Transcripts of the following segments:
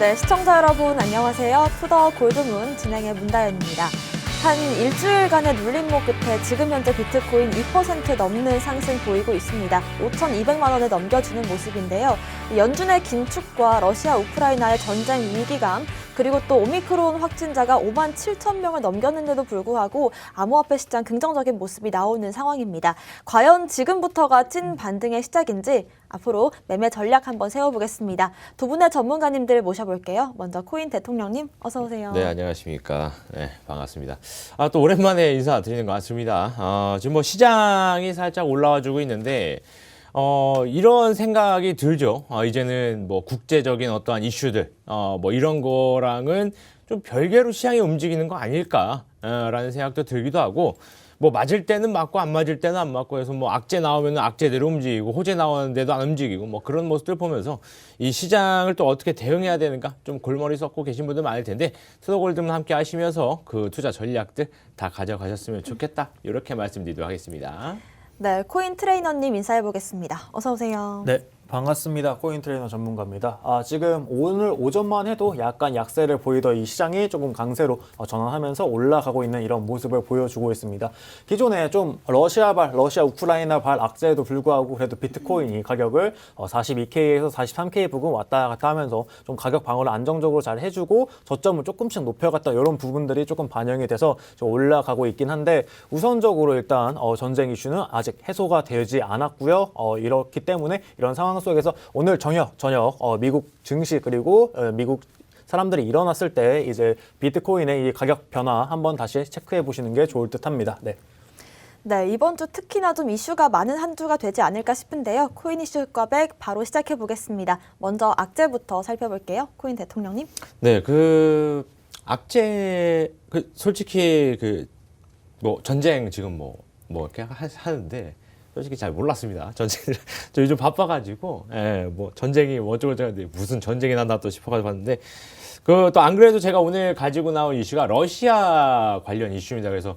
네, 시청자 여러분 안녕하세요. 투더 골드문 진행의 문다연입니다. 한 일주일간의 눌림목 끝에 지금 현재 비트코인 2% 넘는 상승 보이고 있습니다. 5,200만 원을 넘겨주는 모습인데요. 연준의 긴축과 러시아 우크라이나의 전쟁 위기감, 그리고 또 오미크론 확진자가 5만 7천 명을 넘겼는데도 불구하고 암호화폐 시장 긍정적인 모습이 나오는 상황입니다. 과연 지금부터가 찐 반등의 시작인지 앞으로 매매 전략 한번 세워보겠습니다. 두 분의 전문가님들 모셔볼게요. 먼저 코인 대통령님 어서 오세요. 네, 안녕하십니까. 네, 반갑습니다. 또 오랜만에 인사드리는 것 같습니다. 지금 뭐 시장이 살짝 올라와주고 있는데 이런 생각이 들죠. 이제는 뭐 국제적인 어떠한 이슈들, 뭐 이런 거랑은 좀 별개로 시장이 움직이는 거 아닐까라는 생각도 들기도 하고, 뭐 맞을 때는 맞고 안 맞을 때는 안 맞고 해서 뭐 악재 나오면 악재대로 움직이고 호재 나오는데도 안 움직이고 뭐 그런 모습들 보면서 이 시장을 또 어떻게 대응해야 되는가 좀 골머리 썩고 계신 분들 많을 텐데 투더골드문 함께 하시면서 그 투자 전략들 다 가져가셨으면 좋겠다 이렇게 말씀드리도록 하겠습니다. 네, 코인 트레이너님 인사해보겠습니다. 어서 오세요. 네, 반갑습니다. 코인 트레이너 전문가입니다. 지금 오늘 오전만 해도 약간 약세를 보이던 이 시장이 조금 강세로 전환하면서 올라가고 있는 이런 모습을 보여주고 있습니다. 기존에 좀 러시아 우크라이나 악재에도 불구하고 그래도 비트코인이 가격을 42K에서 43K 부근 왔다 갔다 하면서 좀 가격 방어를 안정적으로 잘 해주고 저점을 조금씩 높여갔다 이런 부분들이 조금 반영이 돼서 좀 올라가고 있긴 한데 우선적으로 일단 전쟁 이슈는 아직 해소가 되지 않았고요. 이렇기 때문에 이런 상황 속에서 오늘 저녁 미국 증시 그리고 미국 사람들이 일어났을 때 이제 비트코인의 이 가격 변화 한번 다시 체크해 보시는 게 좋을 듯합니다. 네. 네, 이번 주 특히나 좀 이슈가 많은 한 주가 되지 않을까 싶은데요. 코인 이슈 과백 바로 시작해 보겠습니다. 먼저 악재부터 살펴볼게요. 코인 대통령님. 네, 그 악재 솔직히 뭐 전쟁 지금 뭐 이렇게 하는데. 솔직히 잘 몰랐습니다. 전쟁을 저 요즘 바빠가지고 뭐 전쟁이 뭐 어쩌고저쩌고 무슨 전쟁이 났나 또 싶어가지고 봤는데 또 안 그래도 제가 오늘 가지고 나온 이슈가 러시아 관련 이슈입니다. 그래서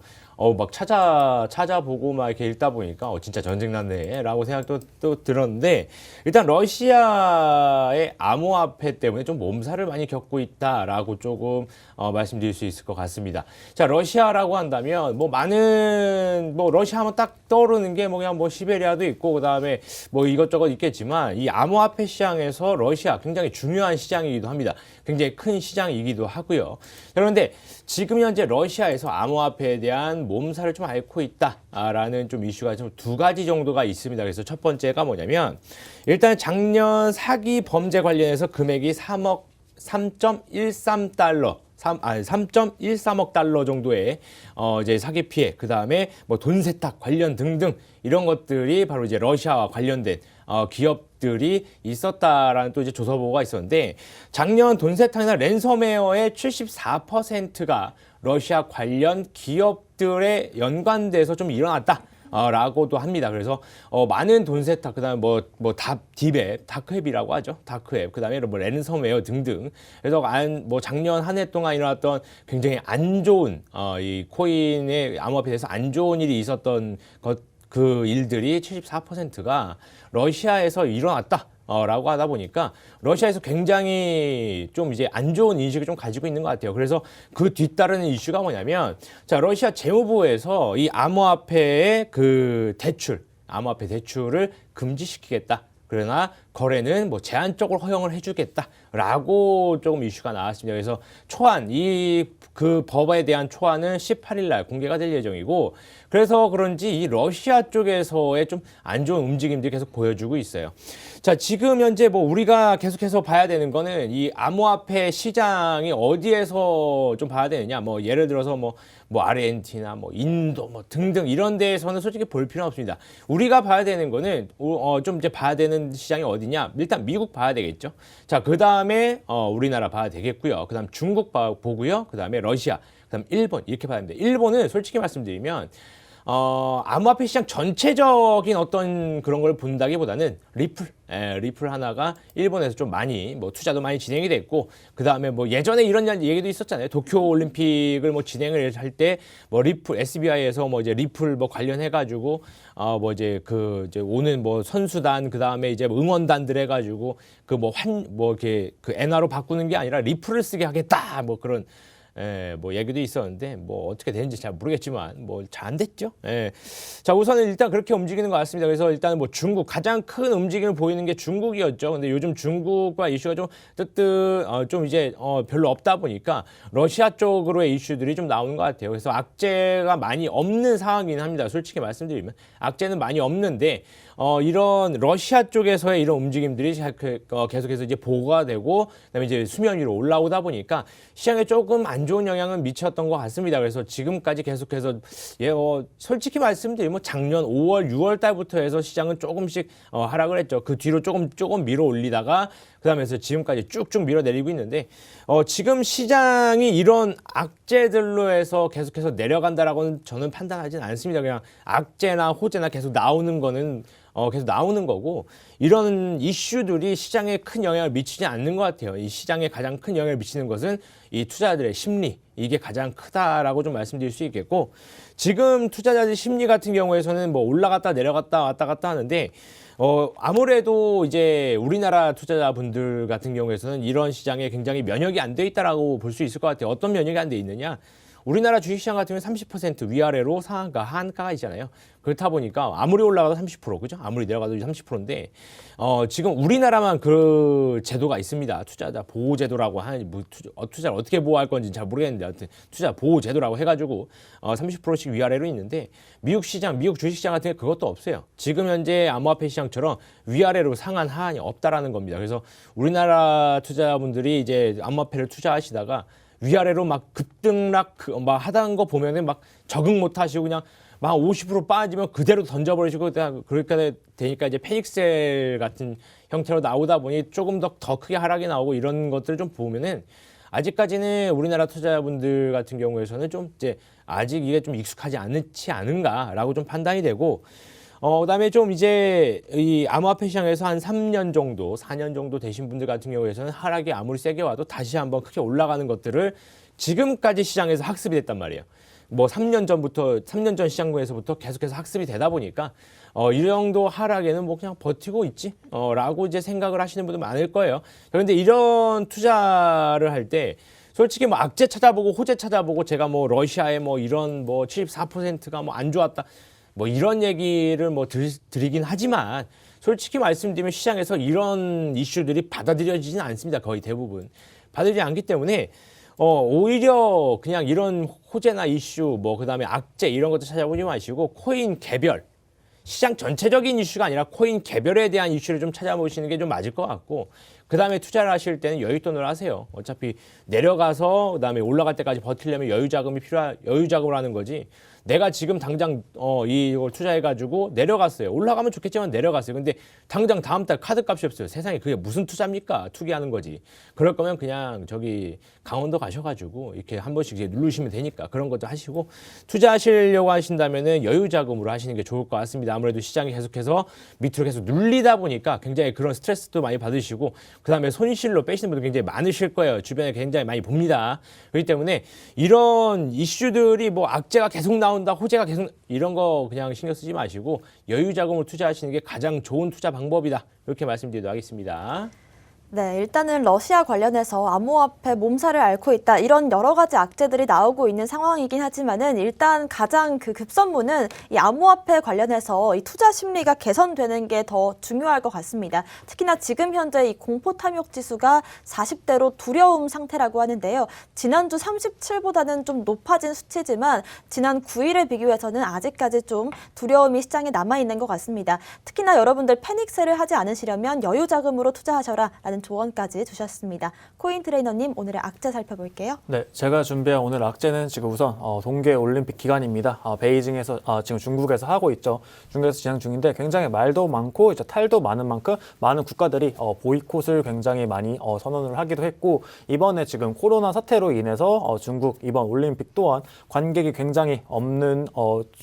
막 찾아보고 막 이렇게 읽다 보니까 진짜 전쟁 났네라고 생각도 또 들었는데 일단 러시아의 암호화폐 때문에 좀 몸살을 많이 겪고 있다라고 조금 말씀드릴 수 있을 것 같습니다. 자, 러시아라고 한다면 뭐 많은 뭐 러시아 하면 딱 떠오르는 게 뭐 그냥 뭐 시베리아도 있고 그다음에 뭐 이것저것 있겠지만 이 암호화폐 시장에서 러시아 굉장히 중요한 시장이기도 합니다. 굉장히 큰 시장이기도 하고요. 그런데 지금 현재 러시아에서 암호화폐에 대한 몸살을 좀 앓고 있다라는 좀 이슈가 좀 두 가지 정도가 있습니다. 그래서 첫 번째가 뭐냐면 일단 작년 사기 범죄 관련해서 금액이 3.13억 달러 정도의 이제 사기 피해, 그 다음에 뭐 돈 세탁 관련 등등 이런 것들이 바로 이제 러시아와 관련된 기업들이 있었다라는 또 이제 조사 보고가 있었는데 작년 돈 세탁이나 랜섬웨어의 74%가 러시아 관련 기업들에 연관돼서 좀 일어났다. 라고도 합니다. 그래서 많은 돈 세탁, 그다음에 딥웹, 다크웹이라고 하죠. 다크웹, 그다음에 뭐 랜섬웨어 등등. 그래서 뭐 작년 한 해 동안 일어났던 굉장히 안 좋은 이 코인의 암호화폐에 대해서 안 좋은 일이 있었던 그 일들이 74%가 러시아에서 일어났다. 라고 하다 보니까 러시아에서 굉장히 좀 이제 안 좋은 인식을 좀 가지고 있는 것 같아요. 그래서 그 뒤따르는 이슈가 뭐냐면 자, 러시아 재무부에서 이 암호화폐의 암호화폐 대출을 금지시키겠다. 그러나 거래는 뭐 제한적으로 허용을 해주겠다라고 조금 이슈가 나왔습니다. 그래서 초안 그 법에 대한 초안은 18일 날 공개가 될 예정이고 그래서 그런지 이 러시아 쪽에서의 좀 안 좋은 움직임들이 계속 보여주고 있어요. 자, 지금 현재 뭐 우리가 계속해서 봐야 되는 거는 이 암호화폐 시장이 어디에서 좀 봐야 되느냐. 뭐 예를 들어서 뭐 아르헨티나, 뭐 인도, 뭐 등등 이런 데에서는 솔직히 볼 필요는 없습니다. 우리가 봐야 되는 거는 좀 이제 봐야 되는 시장이 어디냐? 일단 미국 봐야 되겠죠. 자, 그 다음에 우리나라 봐야 되겠고요. 그 다음 중국 보고요. 그 다음에 러시아, 그 다음 일본 이렇게 봐야 되는데 일본은 솔직히 말씀드리면 암호화폐 시장 전체적인 어떤 그런 걸 본다기보다는 리플 하나가 일본에서 좀 많이 뭐 투자도 많이 진행이 됐고, 그 다음에 뭐 예전에 이런 얘기도 있었잖아요. 도쿄 올림픽을 뭐 진행을 할 때 뭐 리플 SBI에서 뭐 이제 리플 뭐 관련해가지고 뭐 이제 이제 오는 뭐 선수단, 그 다음에 이제 뭐 응원단들 해가지고 그 뭐 이렇게 그 엔화로 바꾸는 게 아니라 리플을 쓰게 하겠다 뭐 그런 뭐 얘기도 있었는데 뭐 어떻게 되는지 잘 모르겠지만 뭐 잘 안 됐죠. 자, 우선은 일단 그렇게 움직이는 것 같습니다. 그래서 일단은 뭐 중국 가장 큰 움직임을 보이는 게 중국이었죠. 근데 요즘 중국과 이슈가 좀 좀 이제 별로 없다 보니까 러시아 쪽으로의 이슈들이 좀 나오는 것 같아요. 그래서 악재가 많이 없는 상황이긴 합니다. 솔직히 말씀드리면 악재는 많이 없는데 이런 러시아 쪽에서의 이런 움직임들이 계속해서 이제 보고가 되고, 그다음에 이제 수면 위로 올라오다 보니까 시장에 조금 안 좋은 영향을 미쳤던 것 같습니다. 그래서 지금까지 계속해서 솔직히 말씀드리면 작년 5월, 6월 달부터 해서 시장은 조금씩 하락을 했죠. 그 뒤로 조금 밀어 올리다가 그다음에서 지금까지 쭉쭉 밀어내리고 있는데 지금 시장이 이런 악재들로 해서 계속해서 내려간다라고는 저는 판단하진 않습니다. 그냥 악재나 호재나 계속 나오는 거는 계속 나오는 거고, 이런 이슈들이 시장에 큰 영향을 미치지 않는 것 같아요. 이 시장에 가장 큰 영향을 미치는 것은 이 투자자들의 심리, 이게 가장 크다라고 좀 말씀드릴 수 있겠고, 지금 투자자들 심리 같은 경우에서는 뭐 올라갔다 내려갔다 왔다 갔다 하는데 아무래도 이제 우리나라 투자자분들 같은 경우에서는 이런 시장에 굉장히 면역이 안 돼 있다라고 볼 수 있을 것 같아요. 어떤 면역이 안 돼 있느냐? 우리나라 주식시장 같은 경우는 30% 위아래로 상한가, 하한가가 있잖아요. 그렇다 보니까 아무리 올라가도 30%, 그죠? 아무리 내려가도 30%인데 지금 우리나라만 그 제도가 있습니다. 투자자 보호 제도라고 하는 투자를 어떻게 보호할 건지 잘 모르겠는데, 하여튼 투자 보호 제도라고 해가지고 30%씩 위아래로 있는데, 미국 시장, 미국 주식시장 같은 게 그것도 없어요. 지금 현재 암호화폐 시장처럼 위아래로 상한 하한이 없다라는 겁니다. 그래서 우리나라 투자자분들이 이제 암호화폐를 투자하시다가 위아래로 막 급등락 막 하다는 거 보면은 막 적응 못 하시고 그냥 막 50% 빠지면 그대로 던져버리시고, 그렇게 되니까 이제 패닉셀 같은 형태로 나오다 보니 조금 더 크게 하락이 나오고, 이런 것들을 좀 보면은 아직까지는 우리나라 투자자분들 같은 경우에서는 좀 이제 아직 이게 좀 익숙하지 않지 않은가라고 좀 판단이 되고, 그다음에 좀 이제 이 암호화폐 시장에서 한 3년 정도, 4년 정도 되신 분들 같은 경우에서는 하락이 아무리 세게 와도 다시 한번 크게 올라가는 것들을 지금까지 시장에서 학습이 됐단 말이에요. 뭐 3년 전 시장에서부터 계속해서 학습이 되다 보니까 이 정도 하락에는 뭐 그냥 버티고 있지 라고 이제 생각을 하시는 분들 많을 거예요. 그런데 이런 투자를 할 때 솔직히 뭐 악재 찾아보고 호재 찾아보고 제가 뭐 러시아의 뭐 이런 뭐 74%가 뭐 안 좋았다 뭐 이런 얘기를 뭐 드리긴 하지만, 솔직히 말씀드리면 시장에서 이런 이슈들이 받아들여지지는 않습니다. 거의 대부분 받아들이지 않기 때문에 오히려 그냥 이런 호재나 이슈 뭐 그다음에 악재 이런 것도 찾아보지 마시고 코인 개별, 시장 전체적인 이슈가 아니라 코인 개별에 대한 이슈를 좀 찾아보시는 게 좀 맞을 것 같고, 그 다음에 투자를 하실 때는 여윳돈을 하세요. 어차피 내려가서 그다음에 올라갈 때까지 버티려면 여유 자금을 하는 거지. 내가 지금 당장 이걸 투자해가지고 내려갔어요. 올라가면 좋겠지만 내려갔어요. 근데 당장 다음 달 카드값이 없어요. 세상에 그게 무슨 투자입니까? 투기하는 거지. 그럴 거면 그냥 저기 강원도 가셔가지고 이렇게 한 번씩 이제 누르시면 되니까 그런 것도 하시고, 투자하시려고 하신다면은 여유 자금으로 하시는 게 좋을 것 같습니다. 아무래도 시장이 계속해서 밑으로 계속 눌리다 보니까 굉장히 그런 스트레스도 많이 받으시고, 그 다음에 손실로 빼시는 분들 굉장히 많으실 거예요. 주변에 굉장히 많이 봅니다. 그렇기 때문에 이런 이슈들이 뭐 악재가 계속 나온다, 호재가 계속, 이런 거 그냥 신경 쓰지 마시고 여유 자금으로 투자하시는 게 가장 좋은 투자 방법이다. 이렇게 말씀드리도록 하겠습니다. 네, 일단은 러시아 관련해서 암호화폐 몸살을 앓고 있다, 이런 여러 가지 악재들이 나오고 있는 상황이긴 하지만은 일단 가장 그 급선무는 이 암호화폐 관련해서 이 투자 심리가 개선되는 게 더 중요할 것 같습니다. 특히나 지금 현재 이 공포 탐욕 지수가 40대로 두려움 상태라고 하는데요. 지난주 37보다는 좀 높아진 수치지만 지난 9일에 비교해서는 아직까지 좀 두려움이 시장에 남아 있는 것 같습니다. 특히나 여러분들 패닉셀을 하지 않으시려면 여유 자금으로 투자하셔라라는 조언까지 주셨습니다. 코인 트레이너님, 오늘의 악재 살펴볼게요. 네, 제가 준비한 오늘 악재는 지금 우선 동계올림픽 기간입니다. 베이징에서 지금 중국에서 하고 있죠. 중국에서 진행 중인데 굉장히 말도 많고 이제 탈도 많은 만큼 많은 국가들이 보이콧을 굉장히 많이 선언을 하기도 했고, 이번에 지금 코로나 사태로 인해서 중국 이번 올림픽 또한 관객이 굉장히 없는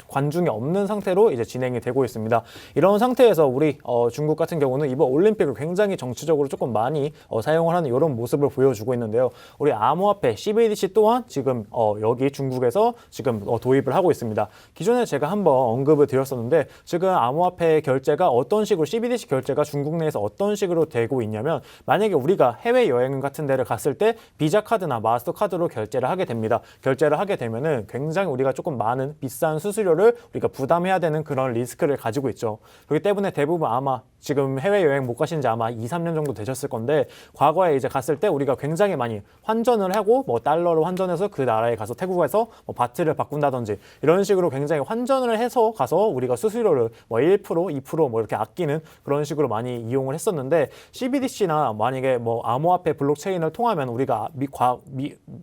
관중이 없는 상태로 이제 진행이 되고 있습니다. 이런 상태에서 우리 중국 같은 경우는 이번 올림픽을 굉장히 정치적으로 조금 많이 사용을 하는 이런 모습을 보여주고 있는데요. 우리 암호화폐 CBDC 또한 지금 여기 중국에서 지금 도입을 하고 있습니다. 기존에 제가 한번 언급을 드렸었는데, 지금 암호화폐 결제가 어떤 식으로 CBDC 결제가 중국 내에서 어떤 식으로 되고 있냐면, 만약에 우리가 해외 여행 같은 데를 갔을 때 비자 카드나 마스터 카드로 결제를 하게 됩니다. 결제를 하게 되면은 굉장히 우리가 조금 많은 비싼 수수료를 우리가 부담해야 되는 그런 리스크를 가지고 있죠. 그렇기 때문에 대부분 아마 지금 해외여행 못 가신 지 아마 2, 3년 정도 되셨을 건데, 과거에 이제 갔을 때 우리가 굉장히 많이 환전을 하고 뭐 달러로 환전해서 그 나라에 가서 태국에서 뭐 바트를 바꾼다든지 이런 식으로 굉장히 환전을 해서 가서 우리가 수수료를 뭐 1%, 2% 뭐 이렇게 아끼는 그런 식으로 많이 이용을 했었는데, CBDC나 만약에 뭐 암호화폐 블록체인을 통하면 우리가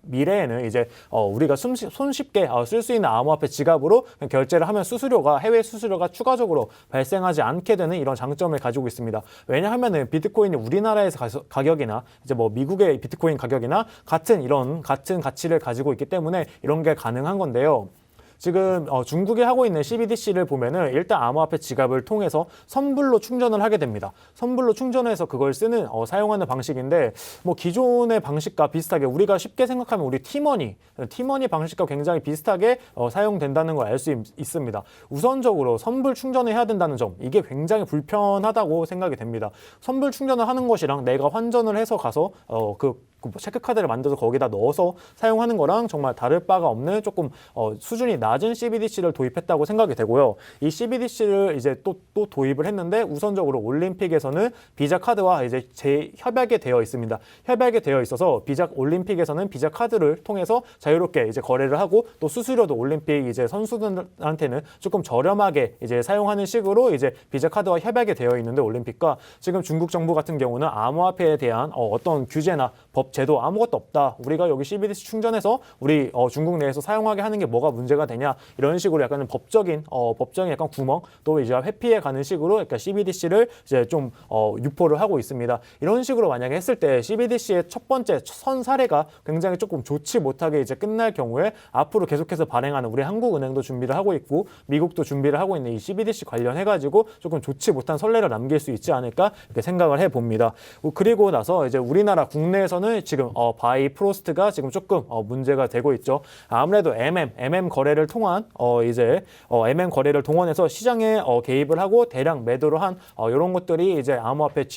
미래에는 이제 우리가 손쉽게 쓸 수 있는 암호화폐 지갑으로 결제를 하면 해외 수수료가 추가적으로 발생하지 않게 되는 이런 장점을 가지고 있습니다. 왜냐하면은 비트코인이 우리나라에서 가격이나 이제 뭐 미국의 비트코인 가격이나 같은 가치를 가지고 있기 때문에 이런 게 가능한 건데요. 지금 중국이 하고 있는 CBDC를 보면은 일단 암호화폐 지갑을 통해서 선불로 충전을 하게 됩니다. 선불로 충전해서 그걸 사용하는 방식인데, 뭐 기존의 방식과 비슷하게 우리가 쉽게 생각하면 우리 티머니 방식과 굉장히 비슷하게 사용된다는 걸 알 수 있습니다. 우선적으로 선불 충전을 해야 된다는 점, 이게 굉장히 불편하다고 생각이 됩니다. 선불 충전을 하는 것이랑 내가 환전을 해서 가서 그 체크카드를 만들어서 거기다 넣어서 사용하는 거랑 정말 다를 바가 없는 조금 수준이 낮은 CBDC를 도입했다고 생각이 되고요. 이 CBDC를 이제 또 도입을 했는데, 우선적으로 올림픽에서는 비자 카드와 이제 협약이 되어 있습니다. 협약이 되어 있어서 올림픽에서는 비자 카드를 통해서 자유롭게 이제 거래를 하고, 또 수수료도 올림픽 이제 선수들한테는 조금 저렴하게 이제 사용하는 식으로 이제 비자 카드와 협약이 되어 있는데, 올림픽과 지금 중국 정부 같은 경우는 암호화폐에 대한 어떤 규제나 법 제도 아무것도 없다. 우리가 여기 CBDC 충전해서 우리 중국 내에서 사용하게 하는 게 뭐가 문제가 되냐, 이런 식으로 약간 법적인 약간 구멍, 또 이제 회피해 가는 식으로 그러니까 CBDC를 이제 좀 유포를 하고 있습니다. 이런 식으로 만약에 했을 때 CBDC의 첫 번째 선 사례가 굉장히 조금 좋지 못하게 이제 끝날 경우에, 앞으로 계속해서 발행하는 우리 한국은행도 준비를 하고 있고 미국도 준비를 하고 있는 이 CBDC 관련해 가지고 조금 좋지 못한 선례를 남길 수 있지 않을까, 이렇게 생각을 해 봅니다. 그리고 나서 이제 우리나라 국내에서는 지금 바이프로스트가 지금 조금 문제가 되고 있죠. 아무래도 MM 거래를 통한 MM 거래를 동원해서 시장에 개입을 하고 대량 매도를 한 이런 것들이 이제 암호화폐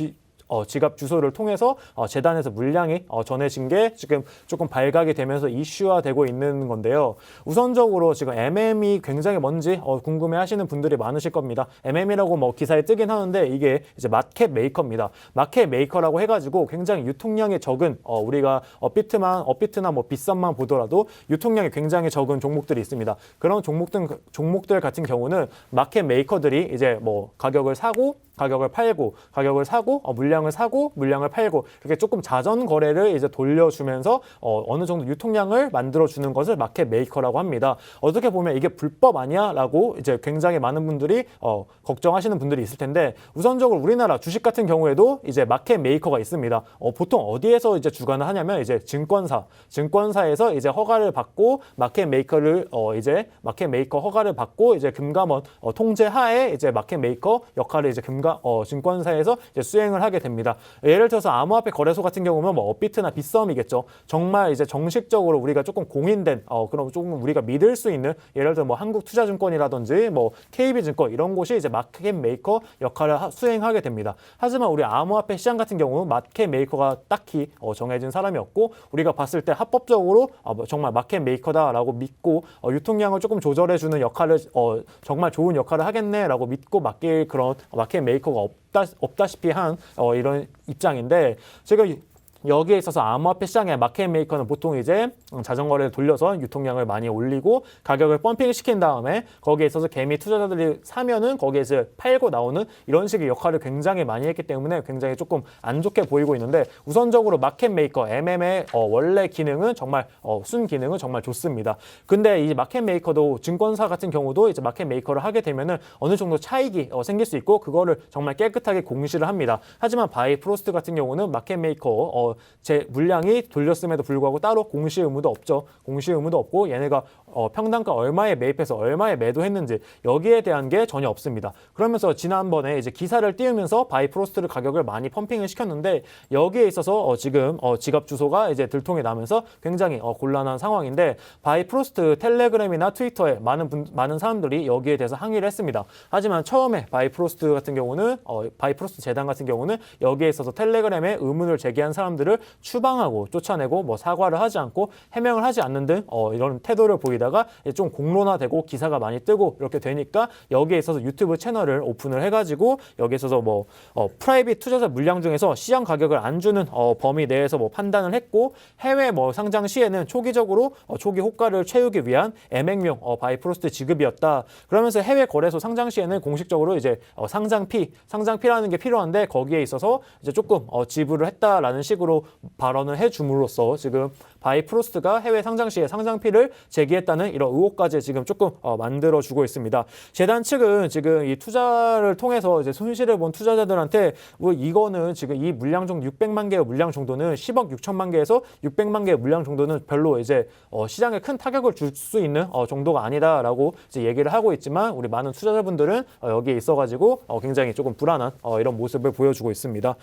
지갑 주소를 통해서 재단에서 물량이 전해진 게 지금 조금 발각이 되면서 이슈화되고 있는 건데요. 우선적으로 지금 MM이 굉장히 뭔지 궁금해하시는 분들이 많으실 겁니다. MM이라고 뭐 기사에 뜨긴 하는데, 이게 이제 마켓 메이커입니다. 마켓 메이커라고 해가지고 굉장히 유통량이 적은 우리가 업비트나 뭐 빗썸만 보더라도 유통량이 굉장히 적은 종목들이 있습니다. 그런 종목들 같은 경우는 마켓 메이커들이 이제 뭐 가격을 사고 가격을 팔고, 가격을 사고 물량을 사고 물량을 팔고, 이렇게 조금 자전 거래를 이제 돌려주면서 어느 정도 유통량을 만들어주는 것을 마켓 메이커라고 합니다. 어떻게 보면 이게 불법 아니야라고 이제 굉장히 많은 분들이 걱정하시는 분들이 있을 텐데, 우선적으로 우리나라 주식 같은 경우에도 이제 마켓 메이커가 있습니다. 보통 어디에서 이제 주관을 하냐면 이제 증권사에서 이제 허가를 받고 마켓 메이커 허가를 받고 이제 금감원 통제 하에 이제 마켓 메이커 역할을 이제 증권사에서 이제 수행을 하게 됩니다. 예를 들어서 암호화폐 거래소 같은 경우는 뭐 업비트나 빗썸이겠죠. 정말 이제 정식적으로 우리가 조금 공인된 그럼 조금 우리가 믿을 수 있는, 예를 들어 뭐 한국투자증권이라든지 뭐 KB증권 이런 곳이 이제 마켓 메이커 역할을 수행하게 됩니다. 하지만 우리 암호화폐 시장 같은 경우는 마켓 메이커가 딱히 정해진 사람이 없고, 우리가 봤을 때 합법적으로 정말 마켓 메이커다라고 믿고 유통량을 조금 조절해주는 역할을 정말 좋은 역할을 하겠네라고 믿고 맡길 그런 마켓 메이커가 없다시피 한 이런 입장인데, 제가 여기에 있어서 암호화폐 시장의 마켓 메이커는 보통 이제 자전거를 돌려서 유통량을 많이 올리고 가격을 펌핑 시킨 다음에 거기에 있어서 개미 투자자들이 사면은 거기에서 팔고 나오는 이런 식의 역할을 굉장히 많이 했기 때문에 굉장히 조금 안 좋게 보이고 있는데, 우선적으로 마켓 메이커 MM의 원래 기능은 정말 순 기능은 정말 좋습니다. 근데 이 마켓 메이커도 증권사 같은 경우도 이제 마켓 메이커를 하게 되면은 어느 정도 차익이 생길 수 있고 그거를 정말 깨끗하게 공시를 합니다. 하지만 바이프로스트 같은 경우는 마켓 메이커 제 물량이 돌렸음에도 불구하고 따로 공시 의무도 없죠. 공시 의무도 없고 얘네가 평단가 얼마에 매입해서 얼마에 매도했는지 여기에 대한 게 전혀 없습니다. 그러면서 지난번에 이제 기사를 띄우면서 바이프로스트를 가격을 많이 펌핑을 시켰는데, 여기에 있어서 지금 지갑 주소가 이제 들통이 나면서 굉장히 곤란한 상황인데, 바이프로스트 텔레그램이나 트위터에 많은 사람들이 여기에 대해서 항의를 했습니다. 하지만 처음에 바이프로스트 같은 경우는 바이프로스트 재단 같은 경우는 여기에 있어서 텔레그램에 의문을 제기한 사람들을 추방하고 쫓아내고 뭐 사과를 하지 않고 해명을 하지 않는 등 이런 태도를 보이다가 좀 공론화되고 기사가 많이 뜨고 이렇게 되니까 여기에 있어서 유튜브 채널을 오픈을 해가지고 여기에 있어서 뭐 프라이빗 투자자 물량 중에서 시장 가격을 안 주는 범위 내에서 뭐 판단을 했고, 해외 뭐 상장 시에는 초기적으로 초기 호가를 채우기 위한 애맹용 바이프로스트 지급이었다. 그러면서 해외 거래소 상장 시에는 공식적으로 이제 상장피라는 게 필요한데 거기에 있어서 이제 조금 지불을 했다라는 식으로 발언을 해줌으로써 지금 바이프로스트가 해외 상장 시에 상장피를 제기했다는 이런 의혹까지 지금 조금 만들어주고 있습니다. 재단 측은 지금 이 투자를 통해서 이제 손실을 본 투자자들한테 뭐 이거는 지금 이 물량 정도 600만 개의 물량 정도는 10억 6천만 개에서 600만 개의 물량 정도는 별로 이제 시장에 큰 타격을 줄 수 있는 정도가 아니다라고 이제 얘기를 하고 있지만, 우리 많은 투자자분들은 여기에 있어가지고 굉장히 조금 불안한 이런 모습을 보여주고 있습니다.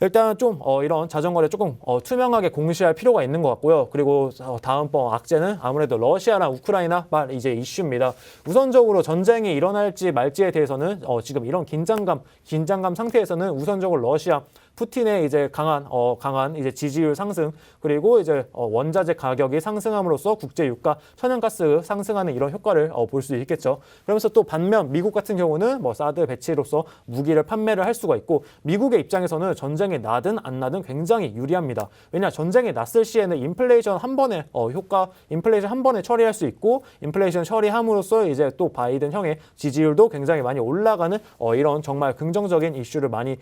일단 좀 이런 자전거를 조금 투명하게 공시할 필요가 있는 것 같고요. 그리고 다음번 악재는 아무래도 러시아랑 우크라이나 이제 이슈입니다. 우선적으로 전쟁이 일어날지 말지에 대해서는 지금 이런 긴장감 상태에서는 우선적으로 러시아 푸틴의 이제 강한 이제 지지율 상승, 그리고 이제 원자재 가격이 상승함으로써 국제 유가, 천연가스 상승하는 이런 효과를 볼 수 있겠죠. 그러면서 또 반면 미국 같은 경우는 뭐 사드 배치로서 무기를 판매를 할 수가 있고, 미국의 입장에서는 전쟁이 나든 안 나든 굉장히 유리합니다. 왜냐, 전쟁이 났을 시에는 인플레이션 한 번에 인플레이션 한 번에 처리할 수 있고, 인플레이션 처리함으로써 이제 또 바이든 형의 지지율도 굉장히 많이 올라가는 이런 정말 긍정적인 이슈를 많이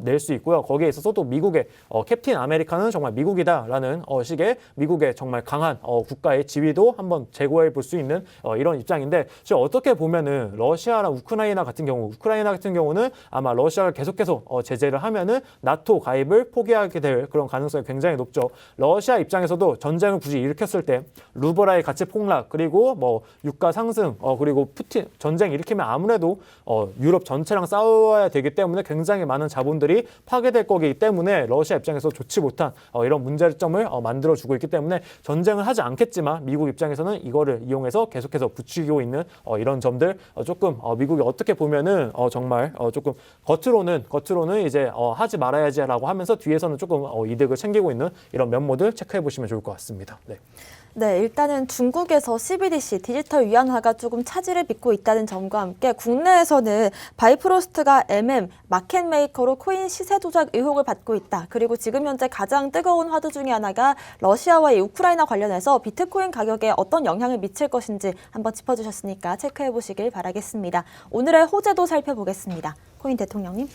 낼 수 있고요. 거기에 있어서 또 미국의 캡틴 아메리카는 정말 미국이다라는 식의 미국의 정말 강한 국가의 지위도 한번 제고해 볼 수 있는 이런 입장인데, 지금 어떻게 보면은 러시아랑 우크라이나 같은 경우는 아마 러시아가 계속해서 제재를 하면은 나토 가입을 포기하게 될 그런 가능성이 굉장히 높죠. 러시아 입장에서도 전쟁을 굳이 일으켰을 때 루블화의 가치 폭락, 그리고 뭐 유가 상승, 그리고 푸틴 전쟁 일으키면 아무래도 유럽 전체랑 싸워야 되기 때문에 굉장히 많은 자본들이 파괴될 거기 때문에 러시아 입장에서 좋지 못한 이런 문제점을 만들어주고 있기 때문에 전쟁을 하지 않겠지만 미국 입장에서는 이거를 이용해서 계속해서 부추기고 있는 이런 점들, 조금 미국이 어떻게 보면은 정말 조금 겉으로는 이제 하지 말아야지라고 하면서 뒤에서는 조금 이득을 챙기고 있는 이런 면모들 체크해 보시면 좋을 것 같습니다. 네. 네, 일단은 중국에서 CBDC 디지털 위안화가 조금 차질을 빚고 있다는 점과 함께 국내에서는 바이프로스트가 마켓메이커로 코인 시세 조작 의혹을 받고 있다. 그리고 지금 현재 가장 뜨거운 화두 중에 하나가 러시아와 우크라이나 관련해서 비트코인 가격에 어떤 영향을 미칠 것인지 한번 짚어주셨으니까 체크해 보시길 바라겠습니다. 오늘의 호재도 살펴보겠습니다. 코인 대통령님.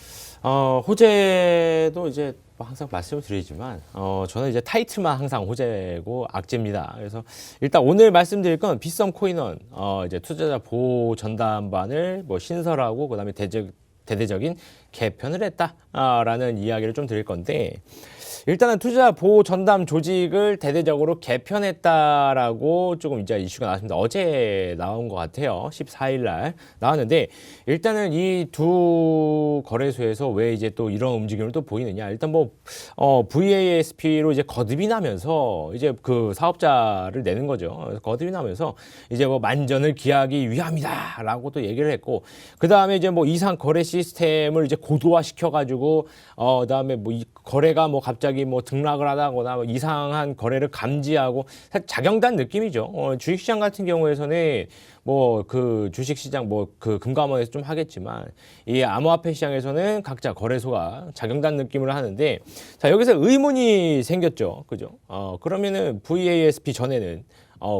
호재도 이제 항상 말씀을 드리지만 저는 이제 타이틀만 항상 호재고 악재입니다. 그래서 일단 오늘 말씀드릴 건 빗썸 코인원 이제 투자자 보호 전담반을 뭐 신설하고 그다음에 대대적인 개편을 했다라는 이야기를 좀 드릴 건데, 일단은 투자자 보호 전담 조직을 대대적으로 개편했다라고 조금 이제 이슈가 나왔습니다. 어제 나온 것 같아요. 14일 날 나왔는데, 일단은 이 두 거래소에서 왜 이제 또 이런 움직임을 또 보이느냐. 일단 뭐 VASP로 이제 거듭이 나면서 이제 그 사업자를 내는 거죠. 거듭이 나면서 이제 뭐 만전을 기하기 위함이다라고 또 얘기를 했고, 그 다음에 이제 뭐 이상 거래 시스템을 이제 고도화 시켜가지고 그다음에 뭐 이 거래가 뭐 갑자기 갑자기 뭐 등락을 하다거나 뭐 이상한 거래를 감지하고 사실 작용단 느낌이죠. 주식시장 같은 경우에서는 뭐 그 주식시장 뭐 그 금감원에서 좀 하겠지만 이 암호화폐 시장에서는 각자 거래소가 작용단 느낌을 하는데 자 여기서 의문이 생겼죠. 그죠? 그러면은 VASP 전에는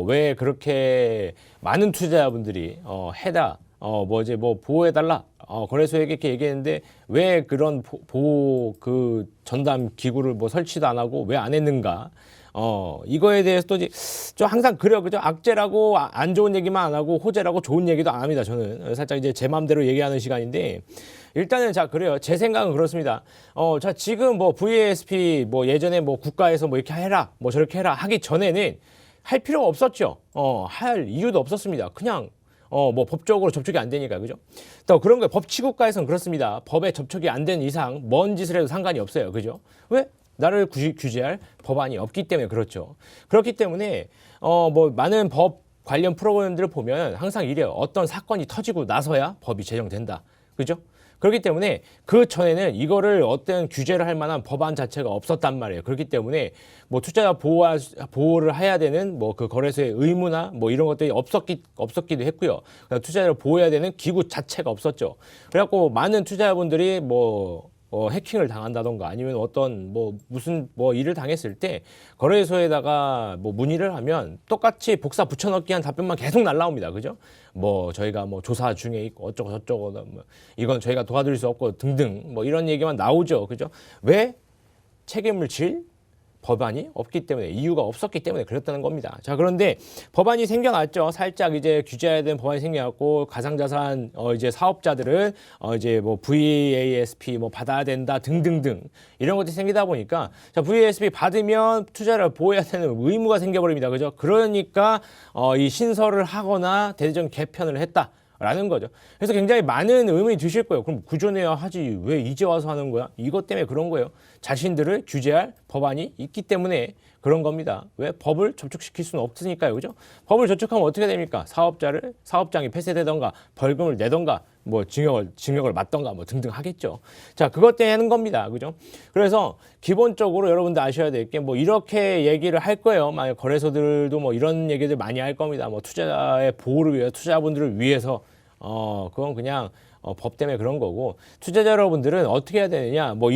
왜 그렇게 많은 투자자분들이 해다 뭐 이제 뭐 보호해달라 거래소에게 이렇게 얘기했는데 왜 그런 보호 그 전담 기구를 뭐 설치도 안 하고 왜 안 했는가? 이거에 대해서도 이제 좀 항상 그래요. 그죠? 악재라고 안 좋은 얘기만 안 하고 호재라고 좋은 얘기도 안 합니다. 저는 살짝 이제 제 마음대로 얘기하는 시간인데 일단은 자 그래요. 제 생각은 그렇습니다. 자 지금 뭐 VASP 뭐 예전에 뭐 국가에서 뭐 이렇게 해라 뭐 저렇게 해라 하기 전에는 할 필요가 없었죠. 할 이유도 없었습니다. 그냥 뭐 법적으로 접촉이 안 되니까 그죠? 또 그런 거예요. 법치국가에서는 그렇습니다. 법에 접촉이 안 된 이상 뭔 짓을 해도 상관이 없어요. 그죠? 왜? 나를 규제할 법안이 없기 때문에 그렇죠. 그렇기 때문에 뭐 많은 법 관련 프로그램들을 보면 항상 이래요. 어떤 사건이 터지고 나서야 법이 제정된다. 그죠? 그렇기 때문에 그 전에는 이거를 어떤 규제를 할 만한 법안 자체가 없었단 말이에요. 그렇기 때문에 뭐 투자자 보호를 해야 되는 뭐 그 거래소의 의무나 뭐 이런 것들이 없었기도 했고요. 투자자를 보호해야 되는 기구 자체가 없었죠. 그래갖고 많은 투자자분들이 뭐 해킹을 당한다던가 아니면 어떤 뭐 무슨 뭐 일을 당했을 때 거래소에다가 뭐 문의를 하면 똑같이 복사 붙여넣기 한 답변만 계속 날라옵니다. 그죠? 뭐 저희가 뭐 조사 중에 있고 어쩌고 저쩌고 뭐 이건 저희가 도와드릴 수 없고 등등 뭐 이런 얘기만 나오죠. 그죠? 왜 책임을 질 법안이 없기 때문에 이유가 없었기 때문에 그랬다는 겁니다. 자 그런데 법안이 생겨났죠. 살짝 이제 규제해야 되는 법안이 생겨났고 가상자산 이제 사업자들은 이제 뭐 VASP 뭐 받아야 된다 등등등 이런 것들이 생기다 보니까 자 VASP 받으면 투자를 보호해야 되는 의무가 생겨버립니다. 그죠? 그러니까 이 신설을 하거나 대대적 개편을 했다. 라는 거죠. 그래서 굉장히 많은 의문이 드실 거예요. 그럼 구전해야 하지 왜 이제 와서 하는 거야? 이것 때문에 그런 거예요. 자신들을 규제할 법안이 있기 때문에 그런 겁니다. 왜? 법을 접촉시킬 수는 없으니까요. 그죠? 법을 접촉하면 어떻게 됩니까? 사업장이 폐쇄되던가 벌금을 내던가 뭐 징역을 맞던가 뭐 등등 하겠죠. 자, 그것 때문에 하는 겁니다. 그죠? 그래서 기본적으로 여러분들 아셔야 될 게 뭐 이렇게 얘기를 할 거예요. 만약 거래소들도 뭐 이런 얘기들 많이 할 겁니다. 뭐 투자자의 보호를 위해서, 투자자분들을 위해서 그건 그냥 법 때문에 그런 거고 투자자 여러분들은 어떻게 해야 되느냐 뭐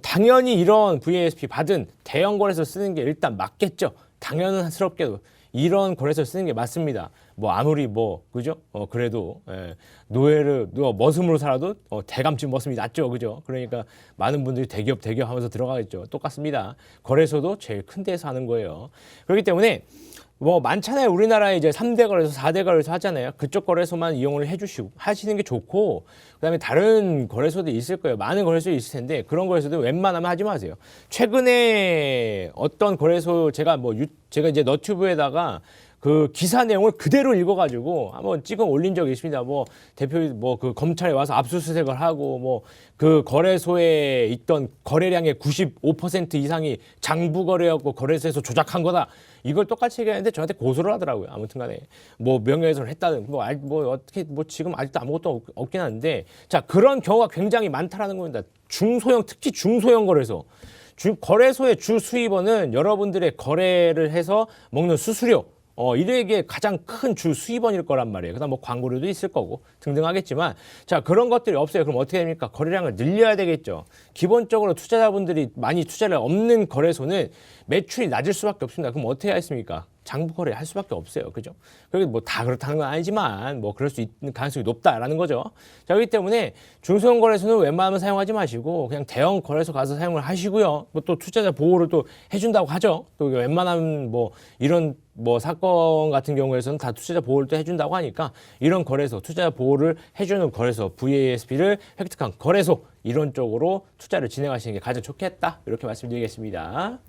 당연히 이런 VASP 받은 대형 거래소 쓰는 게 일단 맞겠죠. 당연스럽게도 이런 거래소 쓰는 게 맞습니다. 뭐 아무리 뭐 그죠? 그래도 노예를 머슴으로 살아도 대감집 머슴이 낫죠. 그죠? 그러니까 많은 분들이 대기업 하면서 들어가겠죠. 똑같습니다. 거래소도 제일 큰 데서 하는 거예요. 그렇기 때문에 뭐 많잖아요. 우리나라에 이제 3대 거래소, 4대 거래소 하잖아요. 그쪽 거래소만 이용을 하시는 게 좋고 그다음에 다른 거래소도 있을 거예요. 많은 거래소 있을 텐데 그런 거래소도 웬만하면 하지 마세요. 최근에 어떤 거래소 제가 이제 너튜브에다가 그 기사 내용을 그대로 읽어가지고 한번 찍어 올린 적이 있습니다. 뭐 그 검찰에 와서 압수수색을 하고 뭐 그 거래소에 있던 거래량의 95% 이상이 장부 거래였고 거래소에서 조작한 거다. 이걸 똑같이 얘기하는데 저한테 고소를 하더라고요. 아무튼간에 뭐 명예훼손을 했다든 뭐 어떻게 뭐 지금 아직도 아무것도 없긴 한데 자 그런 경우가 굉장히 많다라는 겁니다. 특히 중소형 거래소. 거래소의 주 수입원은 여러분들의 거래를 해서 먹는 수수료 이게 가장 큰 주 수입원일 거란 말이에요. 그다음 뭐 광고료도 있을 거고 등등 하겠지만 자 그런 것들이 없어요. 그럼 어떻게 됩니까? 거래량을 늘려야 되겠죠. 기본적으로 투자자분들이 많이 투자를 없는 거래소는 매출이 낮을 수밖에 없습니다. 그럼 어떻게 하겠습니까? 장부 거래 할 수밖에 없어요. 그죠? 그리고 뭐 다 그렇다는 건 아니지만 뭐 그럴 수 있는 가능성이 높다라는 거죠. 자, 그렇기 때문에 중소형 거래소는 웬만하면 사용하지 마시고 그냥 대형 거래소 가서 사용을 하시고요. 뭐 또 투자자 보호를 또 해준다고 하죠. 또 웬만하면 뭐 이런 뭐 사건 같은 경우에서는 다 투자자 보호를 또 해준다고 하니까 이런 거래소, 투자자 보호를 해주는 거래소, VASP를 획득한 거래소 이런 쪽으로 투자를 진행하시는 게 가장 좋겠다. 이렇게 말씀드리겠습니다.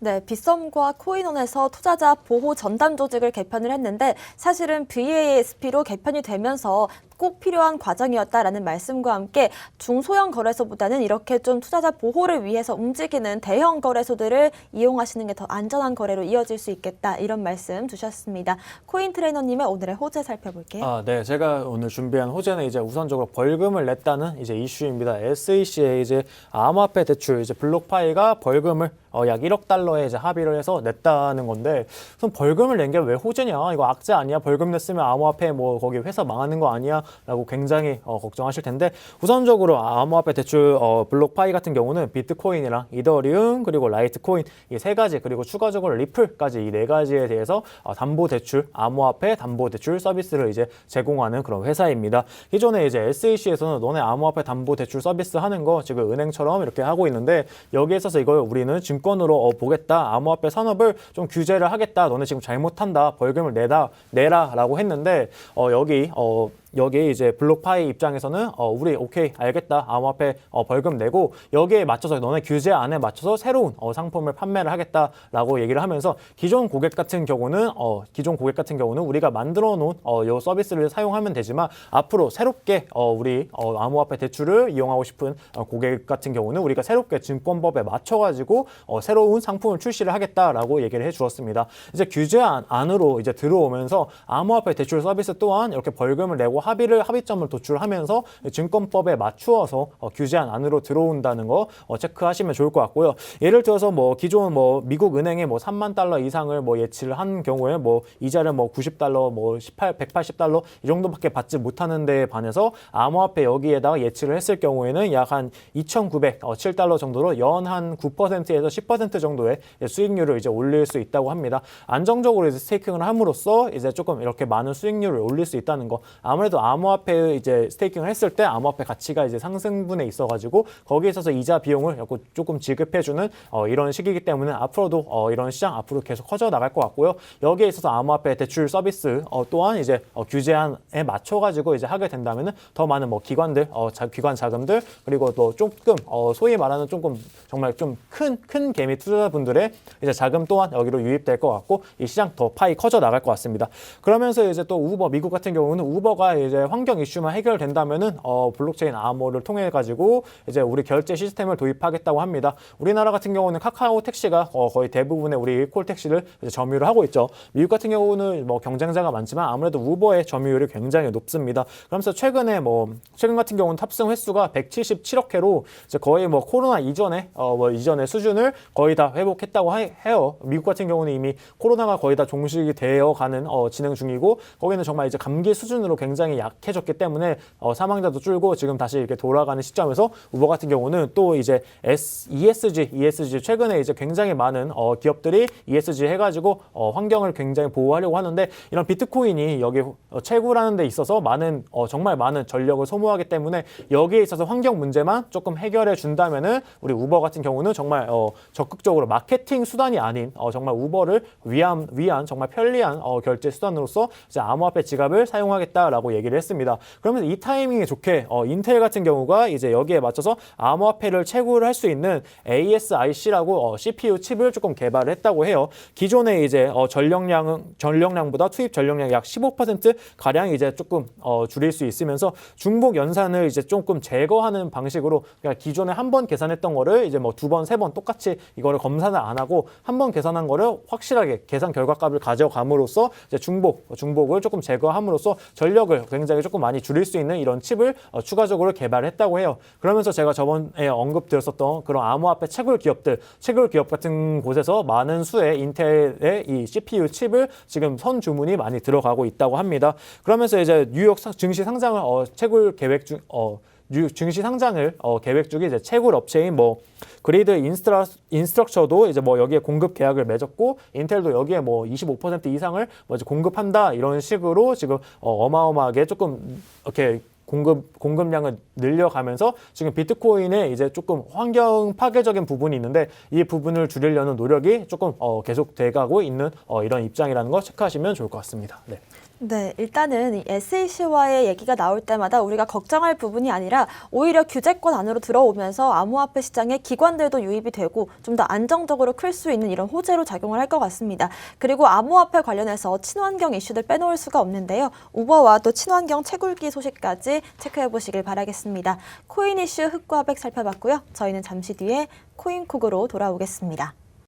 네, 빗썸과 코인원에서 투자자 보호 전담 조직을 개편을 했는데 사실은 VASP로 개편이 되면서 꼭 필요한 과정이었다라는 말씀과 함께 중소형 거래소보다는 이렇게 좀 투자자 보호를 위해서 움직이는 대형 거래소들을 이용하시는 게 더 안전한 거래로 이어질 수 있겠다 이런 말씀 주셨습니다. 코인 트레이너님의 오늘의 호재 살펴볼게요. 네, 제가 오늘 준비한 호재는 이제 우선적으로 벌금을 냈다는 이제 이슈입니다. SEC의 이제 암호화폐 대출 이제 블록파이가 벌금을 약 1억 달러에 이제 합의를 해서 냈다는 건데, 그럼 벌금을 낸 게 왜 호재냐? 이거 악재 아니야? 벌금 냈으면 암호화폐 뭐 거기 회사 망하는 거 아니야? 라고 굉장히 걱정하실 텐데, 우선적으로 암호화폐 대출 블록파이 같은 경우는 비트코인이랑 이더리움 그리고 라이트코인 이 세 가지, 그리고 추가적으로 리플까지 이 네 가지에 대해서 담보 대출, 암호화폐 담보 대출 서비스를 이제 제공하는 그런 회사입니다. 기존에 이제 SEC에서는 너네 암호화폐 담보 대출 서비스 하는 거 지금 은행처럼 이렇게 하고 있는데, 여기에 있어서 이걸 우리는 증권으로 보겠다, 암호화폐 산업을 좀 규제를 하겠다, 너네 지금 잘못한다, 벌금을 내라라고 했는데, 여기 이제 블록파이 입장에서는 우리 오케이 알겠다, 암호화폐 벌금 내고 여기에 맞춰서 너네 규제 안에 맞춰서 새로운 상품을 판매를 하겠다라고 얘기를 하면서, 기존 고객 같은 경우는 우리가 만들어 놓은 요 서비스를 사용하면 되지만, 앞으로 새롭게 우리 암호화폐 대출을 이용하고 싶은 고객 같은 경우는 우리가 새롭게 증권법에 맞춰가지고 새로운 상품을 출시를 하겠다라고 얘기를 해주었습니다. 이제 규제 안으로 이제 들어오면서 암호화폐 대출 서비스 또한 이렇게 벌금을 내고 합의점을 도출하면서 증권법에 맞추어서 규제안 안으로 들어온다는 거 체크하시면 좋을 것 같고요. 예를 들어서 뭐 기존 미국 은행에 3만 달러 이상을 예치를 한 경우에 이자를 90달러, 180달러 이 정도밖에 받지 못하는 데에 반해서 암호화폐 여기에다가 예치를 했을 경우에는 약 한 2,907달러 정도로 연 한 9%에서 10% 정도의 수익률을 이제 올릴 수 있다고 합니다. 안정적으로 이제 스테이킹을 함으로써 이제 조금 이렇게 많은 수익률을 올릴 수 있다는 거. 아무래도 암호화폐 이제 스테이킹을 했을 때 암호화폐 가치가 이제 상승분에 있어가지고 거기에 있어서 이자 비용을 조금 지급해주는 이런 시기이기 때문에 앞으로도 이런 시장 앞으로 계속 커져 나갈 것 같고요. 여기에 있어서 암호화폐 대출 서비스 또한 이제 규제안에 맞춰가지고 이제 하게 된다면은 더 많은 기관들, 기관 자금들, 그리고 또 조금 소위 말하는 조금 정말 좀 큰 개미 투자자분들의 이제 자금 또한 여기로 유입될 것 같고, 이 시장 더 파이 커져 나갈 것 같습니다. 그러면서 이제 또 우버, 미국 같은 경우는 우버가 이제 환경 이슈만 해결된다면은 블록체인 암호를 통해 가지고 이제 우리 결제 시스템을 도입하겠다고 합니다. 우리나라 같은 경우는 카카오 택시가 거의 대부분의 우리 콜 택시를 이제 점유를 하고 있죠. 미국 같은 경우는 경쟁자가 많지만 아무래도 우버의 점유율이 굉장히 높습니다. 그러면서 최근 같은 경우는 탑승 횟수가 177억 회로 이제 거의 코로나 이전의 수준을 거의 다 회복했다고 해요. 미국 같은 경우는 이미 코로나가 거의 다 종식이 되어가는 진행 중이고, 거기는 정말 이제 감기 수준으로 굉장히 약해졌기 때문에 사망자도 줄고 지금 다시 이렇게 돌아가는 시점에서 우버 같은 경우는 또 이제 ESG 최근에 이제 굉장히 많은 기업들이 ESG 해가지고 환경을 굉장히 보호하려고 하는데, 이런 비트코인이 여기 채굴하는 데 있어서 정말 많은 전력을 소모하기 때문에 여기에 있어서 환경 문제만 조금 해결해 준다면은 우리 우버 같은 경우는 정말 적극적으로 마케팅 수단이 아닌 정말 우버를 위한 정말 편리한 결제 수단으로서 이제 암호화폐 지갑을 사용하겠다라고 얘기를 했습니다. 그러면 이 타이밍에 좋게 인텔 같은 경우가 이제 여기에 맞춰서 암호화폐를 채굴을 할 수 있는 ASIC라고 CPU 칩을 조금 개발을 했다고 해요. 기존에 이제 전력량보다 투입 전력량 약 15% 가량 이제 조금 줄일 수 있으면서 중복 연산을 이제 조금 제거하는 방식으로, 그러니까 기존에 한 번 계산했던 거를 이제 두 번, 세 번 똑같이 이거를 검사를 안 하고 한 번 계산한 거를 확실하게 계산 결과값을 가져감으로써 이제 중복을 조금 제거함으로써 전력을 굉장히 조금 많이 줄일 수 있는 이런 칩을 추가적으로 개발했다고 해요. 그러면서 제가 저번에 언급드렸었던 그런 암호화폐 채굴 기업 같은 곳에서 많은 수의 인텔의 이 CPU 칩을 지금 선 주문이 많이 들어가고 있다고 합니다. 그러면서 이제 뉴욕 증시 상장을 증시 상장을 계획 중에 이제 채굴 업체인 그리드 인스트럭처도 이제 여기에 공급 계약을 맺었고, 인텔도 여기에 25% 이상을 이제 공급한다, 이런 식으로 지금 어마어마하게 조금 이렇게 공급량을 늘려가면서 지금 비트코인에 이제 조금 환경 파괴적인 부분이 있는데, 이 부분을 줄이려는 노력이 조금 계속 돼가고 있는 이런 입장이라는 거 체크하시면 좋을 것 같습니다. 네. 네, 일단은 이 SEC와의 얘기가 나올 때마다 우리가 걱정할 부분이 아니라 오히려 규제권 안으로 들어오면서 암호화폐 시장에 기관들도 유입이 되고 좀 더 안정적으로 클 수 있는 이런 호재로 작용을 할 것 같습니다. 그리고 암호화폐 관련해서 친환경 이슈들 빼놓을 수가 없는데요. 우버와 또 친환경 채굴기 소식까지 체크해 보시길 바라겠습니다. 코인 이슈 흑과백 살펴봤고요. 저희는 잠시 뒤에 코인쿡으로 돌아오겠습니다.